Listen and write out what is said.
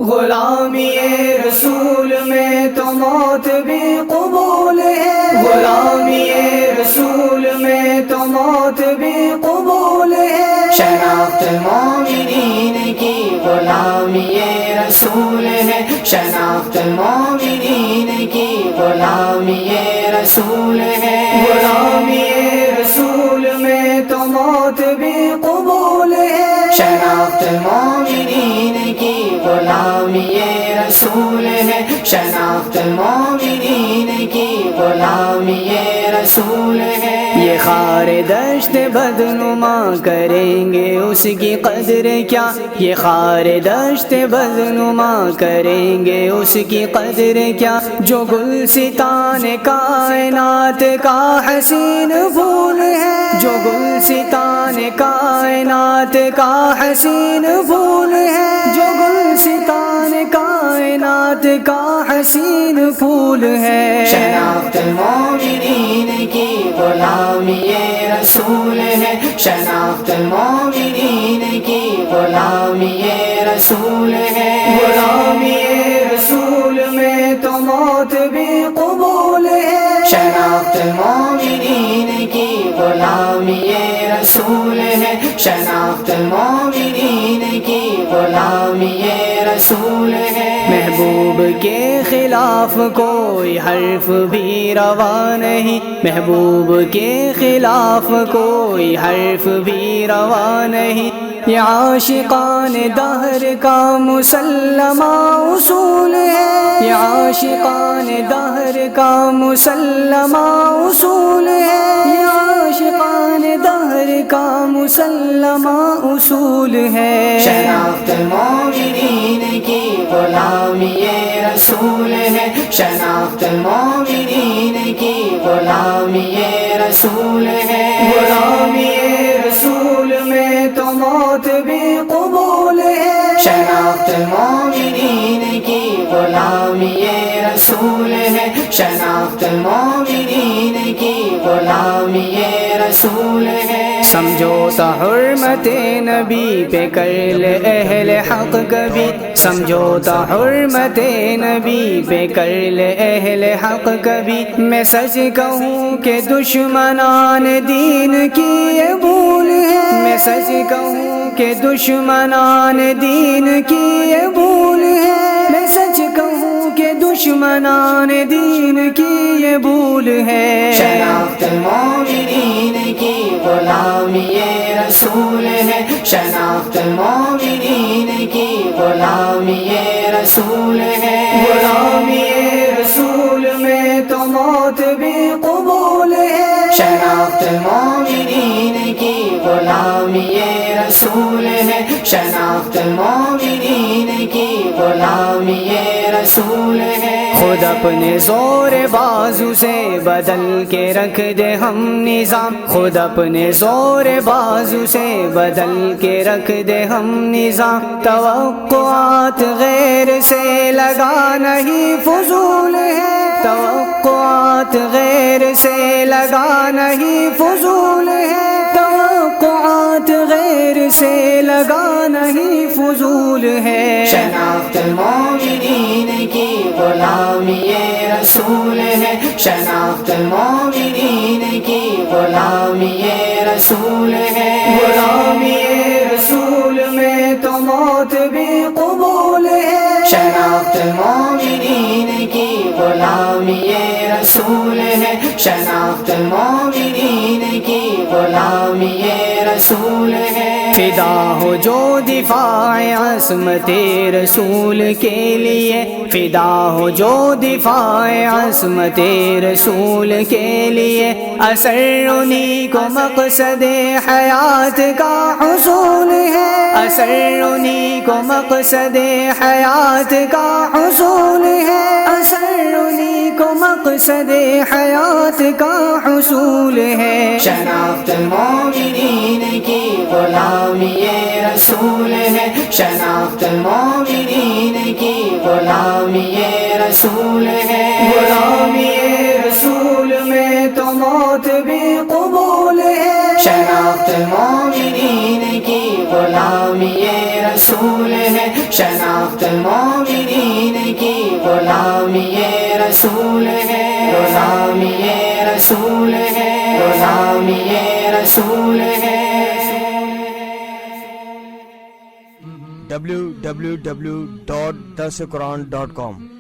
غلامی رسول میں تو موت بھی قبول ہے، غلامی رسول میں تو موت بھی قبول ہے، شناخت مومنین کی غلامی رسول ہے، شناخت مومنین کی غلامی رسول ہے، غلامی رسول میں تو موت بھی قبول ہے، شناخت مومنین کی غلامی رسول ہے، شناخت مومنین کی غلامی رسول ہے۔ یہ خار دشت بدنما کریں گے اس کی قدر کیا، یہ خار دشت بدنما کریں گے اس کی قدر کیا، جو گلستان کائنات کا حسین پھول ہے، جو گلستان کائنات کا حسین پھول ہے، جو گلستان کائنات کا حسین پھول ہے، شناخت مومنین کی غلامی رسول ہے، شناخت مومنین کی غلامی رسول ہے، غلامی رسول میں تو موت بھی قبول ہے، شناخت مومنین کی غلامی رسول ہے، شناخت مومنین کی غلامی رسول ہے۔ محبوب کے خلاف کوئی حرف بھی روا نہیں، محبوب کے خلاف کوئی حرف بھی روا نہیں، یہ عاشقان دہر کا مسلمہ اصول ہے، یہ عاشقان دہر کا مسلمہ اصول ہے، یہ عاشقان دہر کا مسلمہ اصول ہے، شناخت مومنین کی غلامی رسول ہے، شناخت مومنین کی غلامی رسول ہے، غلامی رسول میں تو موت بھی قبول ہے، شناخت مومنین کی غلامی رسول ہے، شناخت مومنین کی غلامی رسول ہے۔ سمجھوتا حرمت نبی پہ کر لے اہل حق کبھی، سمجھوتا حرمت نبی پہ کر لے اہل حق کبھی، میں سچ کہوں کہ دشمنان دین کی یہ بھول ہے، میں سچ کہوں کہ دشمنان دین کی یہ بھول ہے، میں سچ کہوں کہ دشمنان دین کی یہ بھول ہے، شناخت مومنین کی غلامی رسول ہے، شناخت مومنین کی غلامی رسول ہے، غلامی رسول میں تو موت بھی قبول ہے، شناخت مومنین کی غلامی رسول ہے، شناخت مومنین کی غلامی رسول ہے۔ خود اپنے زور بازو سے بدل کے رکھ دے ہم نظام، خود اپنے زور بازو سے بدل کے رکھ دے ہم نظام، توقعات غیر سے لگانا ہی فضول ہے، توقعات غیر سے لگانا ہی فضول ہے، توقعات غیر سے لگانا ہی فضول ہے، شناخت مومنین کی غلامی رسول ہے، شناخت مومنین کی غلامی رسول ہے، غلامی رسول میں تو موت بھی قبول ہے، شناخت مومنین کی غلامی رسول ہے، شناخت مومنین کی غلامی رسول ہے۔ فدا ہو جو دفاع عصمت رسول کے لیے، فدا ہو جو دفاع عصمت رسول کے لیے، اثر انہی کو مقصد حیات کا حصول ہے، اثر انہی کو مقصد حیات کا حصول ہے، اثر انہی کو مقصد حیات کا حصول ہے، شناخت مومنین کی غلامی رسول ہے، شناخت مومنین کی غلامی رسول ہے، غلامی رسول میں تو موت بھی قبول ہے، شناخت مومنین کی غلامی رسول ہے، شناخت المومنین کی غلامی رسول ہے، غلامی رسول ہے، غلامی رسول ہے۔ www.darsequran.com